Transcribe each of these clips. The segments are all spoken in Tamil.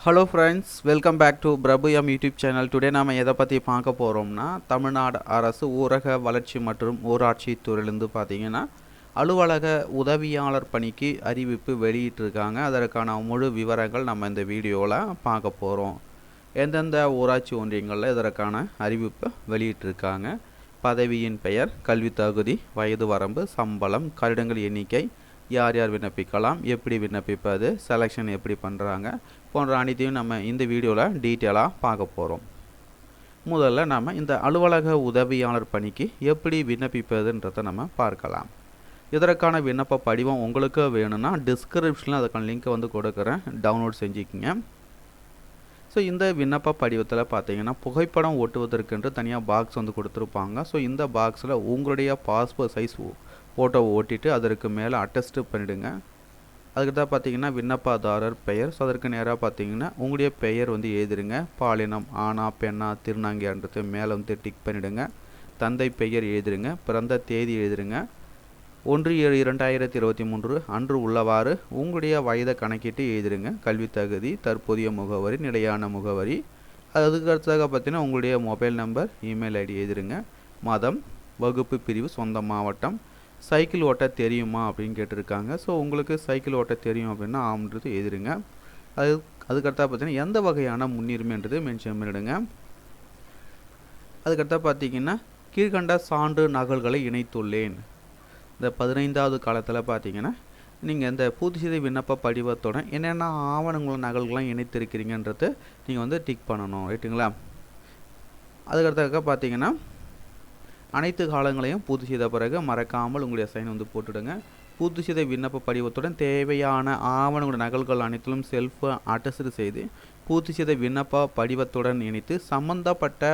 Hello friends, welcome back to பிரபுயம் யூடியூப் சேனல். டுடே நாம் எதை பற்றி பார்க்க போகிறோம்னா, தமிழ்நாடு அரசு ஊரக வளர்ச்சி மற்றும் ஊராட்சி துறையிலேருந்து பார்த்தீங்கன்னா அலுவலக உதவியாளர் பணிக்கு அறிவிப்பு வெளியிட்டிருக்காங்க. அதற்கான முழு விவரங்கள் நம்ம இந்த வீடியோவில் பார்க்க போகிறோம். எந்தெந்த ஊராட்சி ஒன்றியங்களில் இதற்கான அறிவிப்பு வெளியிட்டிருக்காங்க, பதவியின் பெயர், கல்வி தகுதி, வயது வரம்பு, சம்பளம், கட்டிடங்கள் எண்ணிக்கை, யார் யார் விண்ணப்பிக்கலாம், எப்படி விண்ணப்பிப்பது, செலெக்ஷன் எப்படி பண்ணுறாங்க போன்ற அனைத்தையும் நம்ம இந்த வீடியோவில் டீட்டெயிலாக பார்க்க போகிறோம். முதல்ல நம்ம இந்த அலுவலக உதவியாளர் பணிக்கு எப்படி விண்ணப்பிப்பதுன்றதை நம்ம பார்க்கலாம். இதற்கான விண்ணப்ப படிவம் உங்களுக்கு வேணும்னா டிஸ்கிரிப்ஷனில் அதுக்கான லிங்க்கை கொடுக்குறேன், டவுன்லோட் செஞ்சுக்கிங்க. ஸோ இந்த விண்ணப்ப படிவத்தில் பார்த்தீங்கன்னா புகைப்படம் ஓட்டுவதற்கென்று தனியாக பாக்ஸ் கொடுத்துருப்பாங்க. ஸோ இந்த பாக்ஸில் உங்களுடைய பாஸ்போர்ட் சைஸ் ஃபோட்டோவை ஓட்டிட்டு அதற்கு மேலே அட்டஸ்ட் பண்ணிவிடுங்க. அதுக்கு தான் பார்த்தீங்கன்னா விண்ணப்பதாரர் பெயர். ஸோ அதற்கு நேராக பார்த்தீங்கன்னா உங்களுடைய பெயர் எழுதிடுங்க. பாலினம் ஆனா பெண்ணா திருநாங்கியான்றது மேலே டிக் பண்ணிவிடுங்க. தந்தை பெயர் எழுதிடுங்க. பிறந்த தேதி எழுதிடுங்க. 1/7/2023 அன்று உள்ளவாறு உங்களுடைய வயதை கணக்கிட்டு எழுதிடுங்க. கல்வி தகுதி, தற்போதைய முகவரி, நிலையான முகவரி, அதுக்கு அடுத்ததாக பார்த்தீங்கன்னா உங்களுடைய மொபைல் நம்பர், இமெயில் ஐடி எழுதிடுங்க. மதம், வகுப்பு பிரிவு, சொந்த மாவட்டம், சைக்கிள் ஓட்ட தெரியுமா அப்படின்னு கேட்டிருக்காங்க. ஸோ உங்களுக்கு சைக்கிள் ஓட்ட தெரியும் அப்படின்னா ஆம்ன்றது எழுதிடுங்க. அதுக்கடுத்தா பார்த்தீங்கன்னா எந்த வகையான முன்னுரிமைன்றது மென்ஷன் பண்ணிவிடுங்க. அதுக்கடுத்தா பார்த்தீங்கன்னா கீழ்கண்ட சான்று நகல்களை இணைத்துள்ளேன். இந்த 15வது காலத்தில் பார்த்தீங்கன்னா நீங்கள் இந்த பூர்த்தி விண்ணப்ப படிவத்தோட என்னென்ன ஆவணங்களும் நகல்கள்லாம் இணைத்திருக்கிறீங்கன்றது நீங்கள் டிக் பண்ணணும், ரைட்டுங்களா. அதுக்கடுத்தாக பார்த்தீங்கன்னா அனைத்து காலங்களையும் பூர்த்தி செய்த பிறகு மறக்காமல் உங்களுடைய சைன் போட்டுடுங்க. பூர்த்தி செய்த விண்ணப்ப படிவத்துடன் தேவையான ஆவணங்களோட நகல்கள் அனைத்திலும் செல்ஃப் அட்டஸ்ட் செய்து பூர்த்தி செய்த விண்ணப்ப படிவத்துடன் இணைத்து சம்பந்தப்பட்ட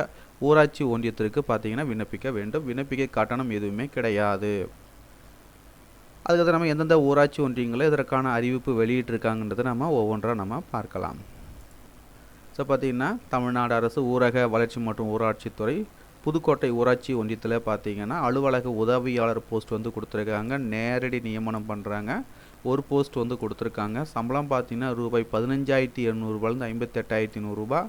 ஊராட்சி ஒன்றியத்திற்கு பார்த்தீங்கன்னா விண்ணப்பிக்க வேண்டும். விண்ணப்பிக்க கட்டணம் எதுவுமே கிடையாது. அதுக்கு நம்ம எந்தெந்த ஊராட்சி ஒன்றியங்களில் இதற்கான அறிவிப்பு வெளியிட்டிருக்காங்கன்றதை நம்ம ஒவ்வொன்றாக நம்ம பார்க்கலாம். ஸோ பார்த்திங்கன்னா தமிழ்நாடு அரசு ஊரக வளர்ச்சி மற்றும் ஊராட்சித்துறை புதுக்கோட்டை ஊராட்சி ஒன்றியத்தில் பார்த்தீங்கன்னா அலுவலக உதவியாளர் போஸ்ட் கொடுத்துருக்காங்க. நேரடி நியமனம் பண்ணுறாங்க. ஒரு போஸ்ட் கொடுத்துருக்காங்க. சம்பளம் பார்த்தீங்கன்னா ரூபாய் 15,700 58,100.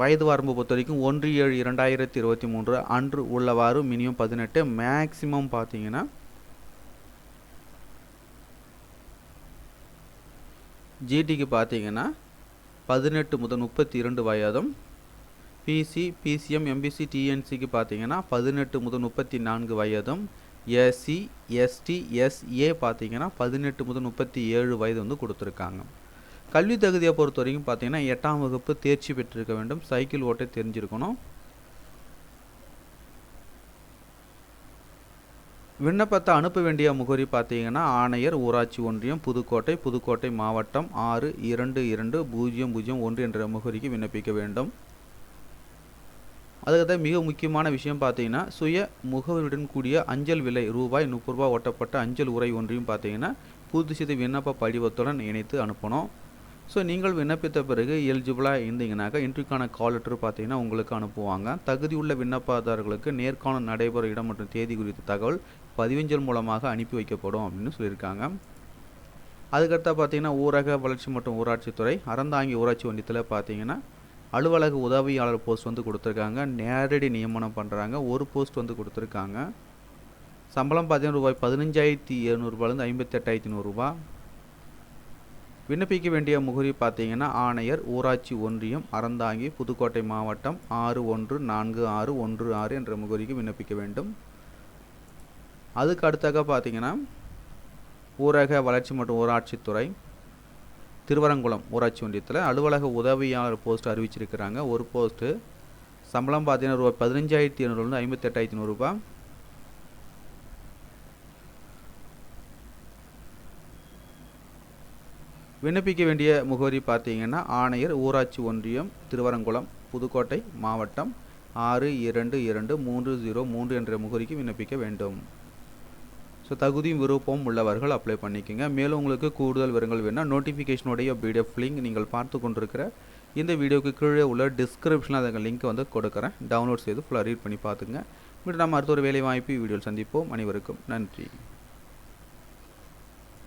வயது வரம்பு பொறுத்த வரைக்கும் 1/7/2023 அன்று உள்ளவாறு மினிமம் 18, மேக்சிமம் பார்த்தீங்கன்னா ஜிடிக்கு பார்த்தீங்கன்னா 18 முதல் 32 வயதும், பிசி, பிசிஎம், எம்பிசி, டிஎன்சிக்கு பார்த்தீங்கன்னா 18 முதல் 34 வயதும், எஸ்சி, எஸ்டி, எஸ்ஏ பார்த்தீங்கன்னா 18 முதல் 37 வயது கொடுத்துருக்காங்க. கல்வி தகுதியை பொறுத்த வரைக்கும் பார்த்தீங்கன்னா 8ஆம் வகுப்பு தேர்ச்சி பெற்றிருக்க வேண்டும். சைக்கிள் ஓட்ட தெரிஞ்சிருக்கணும். விண்ணப்பத்தை அனுப்ப வேண்டிய முகவரி பார்த்தீங்கன்னா ஆணையர் ஊராட்சி ஒன்றியம் புதுக்கோட்டை, புதுக்கோட்டை மாவட்டம் 622001 என்ற முகவரிக்கு விண்ணப்பிக்க வேண்டும். அதுக்கு மிக முக்கியமான விஷயம் பார்த்தீங்கன்னா சுய முகவரியுடன் கூடிய அஞ்சல் விலை ரூபாய் 30 ஒட்டப்பட்ட அஞ்சல் உரை ஒன்றையும் பார்த்தீங்கன்னா பூர்த்தி செய்த விண்ணப்ப படிவத்துடன் இணைத்து அனுப்பணும். ஸோ நீங்கள் விண்ணப்பித்த பிறகு எலிஜிபிளாக இருந்தீங்கன்னாக்கா இன்டர்வியூக்கான கால் லெட்டர் பார்த்தீங்கன்னா உங்களுக்கு அனுப்புவாங்க. தகுதியுள்ள விண்ணப்பதாரர்களுக்கு நேர்காணல் நடைபெறும் இடம் மற்றும் தேதி குறித்த தகவல் பதிவஞ்சல் மூலமாக அனுப்பி வைக்கப்படும் அப்படின்னு சொல்லியிருக்காங்க. அதுக்கடுத்தா பார்த்தீங்கன்னா ஊரக வளர்ச்சி மற்றும் ஊராட்சித்துறை அறந்தாங்கி ஊராட்சி ஒன்றியத்தில் பார்த்தீங்கன்னா அலுவலக உதவியாளர் போஸ்ட் கொடுத்துருக்காங்க. நேரடி நியமனம் பண்ணுறாங்க. ஒரு போஸ்ட் கொடுத்துருக்காங்க. சம்பளம் பார்த்தீங்கன்னா ரூபாய் 15,700 58,100. விண்ணப்பிக்க வேண்டிய முகவரி பார்த்தீங்கன்னா ஆணையர் ஊராட்சி ஒன்றியம் அறந்தாங்கி புதுக்கோட்டை மாவட்டம் 614616 என்ற முகவரிக்கு விண்ணப்பிக்க வேண்டும். அதுக்கு அடுத்தாக பார்த்தீங்கன்னா ஊரக வளர்ச்சி மற்றும் ஊராட்சித்துறை திருவரங்குளம் ஊராட்சி ஒன்றியத்தில் அலுவலக உதவியாளர் போஸ்ட் அறிவிச்சிருக்கிறாங்க. ஒரு போஸ்ட்டு சம்பளம் பார்த்தீங்கன்னா ரூபாய் 15,700 58,100. விண்ணப்பிக்க வேண்டிய முகவரி பார்த்தீங்கன்னா ஆணையர் ஊராட்சி ஒன்றியம் திருவரங்குளம் புதுக்கோட்டை மாவட்டம் 622303 என்ற முகவரிக்கு விண்ணப்பிக்க வேண்டும். ஸோ தகுதியும் விருப்பமும் உள்ளவர்கள் அப்ளை பண்ணிக்கோங்க. மேலும் உங்களுக்கு கூடுதல் விவரங்கள் வேணால் நோட்டிஃபிகேஷனுடைய பிடிஎஃப் லிங்க் நீங்கள் பார்த்து கொண்டிருக்கிற இந்த வீடியோக்கு கீழே உள்ள டிஸ்கிரிப்ஷனில் அந்த லிங்க்கை கொடுக்குறேன். டவுன்லோட் செய்து ஃபுல்லாக ரீட் பண்ணி பார்த்துங்க. மீண்டும் நம்ம அடுத்த ஒரு வேலை வாய்ப்பு வீடியோவில் சந்திப்போம். அனைவருக்கும் நன்றி.